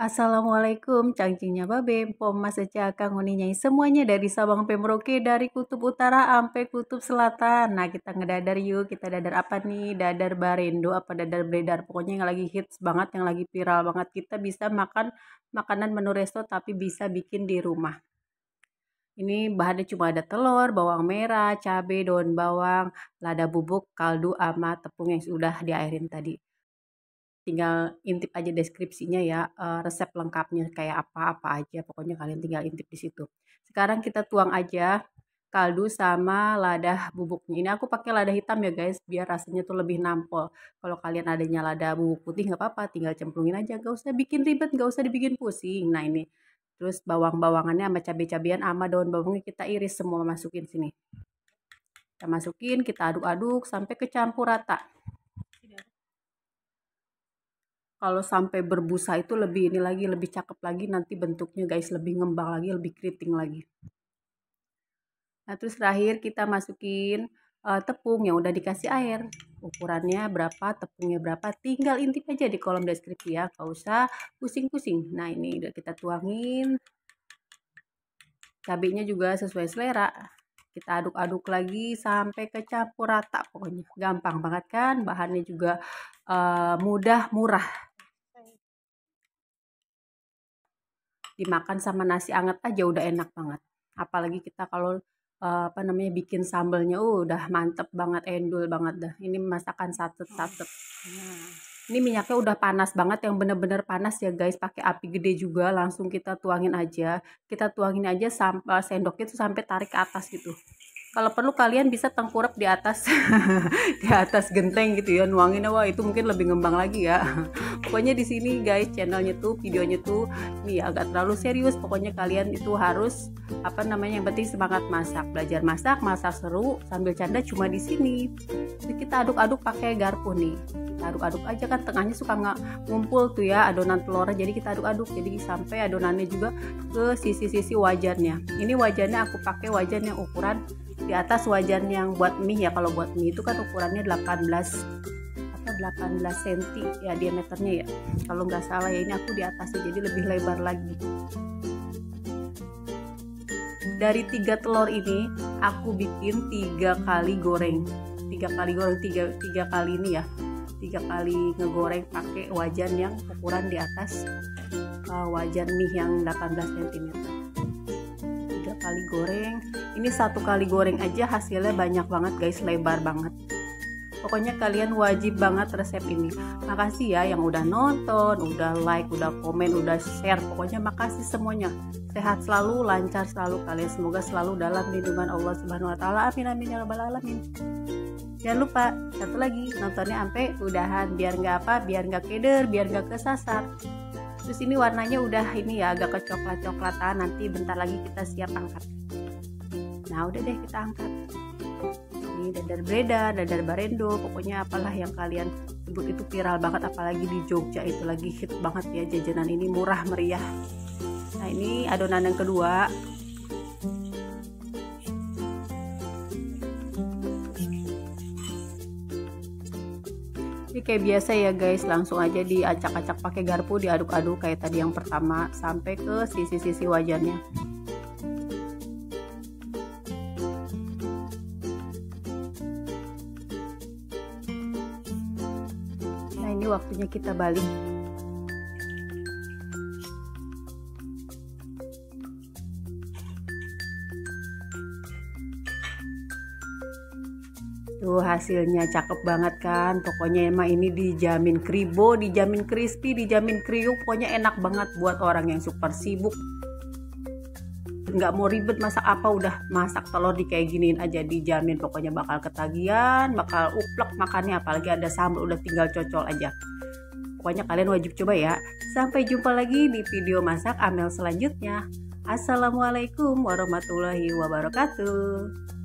Assalamualaikum, cangcingnya babe, pom maseca kang uninyai semuanya dari Sabang sampai Merauke, dari kutub utara sampai kutub selatan. Nah, kita ngedadar yuk, kita dadar apa nih? Dadar barendo apa dadar bredar? Pokoknya yang lagi hits banget, yang lagi viral banget. Kita bisa makan makanan menu resto tapi bisa bikin di rumah. Ini bahannya cuma ada telur, bawang merah, cabai, daun bawang, lada bubuk, kaldu, sama tepung yang sudah diairin tadi. Tinggal intip aja deskripsinya ya, resep lengkapnya kayak apa-apa aja, pokoknya kalian tinggal intip di situ. Sekarang kita tuang aja kaldu sama lada bubuknya. Ini aku pakai lada hitam ya guys, biar rasanya tuh lebih nampol. Kalau kalian adanya lada bubuk putih nggak apa-apa, tinggal cemplungin aja, gak usah bikin ribet, gak usah dibikin pusing. Nah ini, terus bawang-bawangannya sama cabai-cabian sama daun bawangnya kita iris semua masukin sini. Kita masukin, kita aduk-aduk sampai kecampur rata. Kalau sampai berbusa itu lebih ini lagi, lebih cakep lagi nanti bentuknya guys, lebih ngembang lagi, lebih keriting lagi. Nah, terus terakhir kita masukin tepung yang udah dikasih air. Ukurannya berapa, tepungnya berapa, tinggal intip aja di kolom deskripsi ya, gak usah pusing-pusing. Nah, ini udah kita tuangin. Cabenya juga sesuai selera. Kita aduk-aduk lagi sampai kecampur rata pokoknya. Gampang banget kan, bahannya juga mudah, murah. Dimakan sama nasi anget aja udah enak banget. Apalagi kita kalau bikin sambelnya udah mantep banget, endul banget dah. Ini masakan satet-satet. Nah, ini minyaknya udah panas banget, yang bener-bener panas ya guys, pakai api gede juga. Langsung kita tuangin aja. Kita tuangin aja sampai sendoknya tuh sampai tarik ke atas gitu. Kalau perlu kalian bisa tengkurap di atas di atas genteng gitu ya, nuangin. Wah, itu mungkin lebih ngembang lagi ya. Pokoknya di sini guys, channelnya tuh, videonya tuh ini agak terlalu serius. Pokoknya kalian itu harus yang penting semangat masak, belajar masak, masak seru sambil canda cuma di sini. Jadi kita aduk-aduk pakai garpu nih. Kita aduk-aduk aja kan, tengahnya suka nggak ngumpul tuh ya adonan telurnya, jadi kita aduk-aduk jadi sampai adonannya juga ke sisi-sisi wajannya. Ini wajannya aku pakai wajan yang ukuran di atas wajan yang buat mie ya. Kalau buat mie itu kan ukurannya 18 cm ya diameternya ya, kalau nggak salah ya. Ini aku di atasnya jadi lebih lebar lagi. Dari 3 telur ini aku bikin 3 kali goreng, 3 kali ini ya, 3 kali ngegoreng pakai wajan yang ukuran di atas wajan mie yang 18 cm. 3 kali goreng. Ini 1 kali goreng aja hasilnya banyak banget guys, lebar banget. Pokoknya kalian wajib banget resep ini. Makasih ya yang udah nonton, udah like, udah komen, udah share. Pokoknya makasih semuanya. Sehat selalu, lancar selalu kalian. Semoga selalu dalam lindungan Allah Subhanahu wa taala. Amin amin ya rabbal alamin. Jangan lupa satu lagi, nontonnya sampai udahan biar nggak keder, biar nggak kesasar. Terus ini warnanya udah ini ya, agak kecoklat-coklatan. Nanti bentar lagi kita siap angkat. Nah, udah deh kita angkat. Ini dadar bredar, dadar barendo, pokoknya apalah yang kalian sebut itu viral banget, apalagi di Jogja itu lagi hit banget ya jajanan ini, murah meriah. Nah, ini adonan yang kedua. Ini kayak biasa ya guys, langsung aja diacak-acak pakai garpu, diaduk-aduk kayak tadi yang pertama sampai ke sisi-sisi wajannya. Nah, ini waktunya kita balik. Tuh hasilnya cakep banget kan. Pokoknya emang ini dijamin kribo, dijamin crispy, dijamin kriuk. Pokoknya enak banget buat orang yang super sibuk, nggak mau ribet masak apa, udah masak telur di kayak giniin aja, dijamin pokoknya bakal ketagihan, bakal uplek makannya. Apalagi ada sambal, udah tinggal cocol aja. Pokoknya kalian wajib coba ya. Sampai jumpa lagi di video masak Amel selanjutnya. Assalamualaikum warahmatullahi wabarakatuh.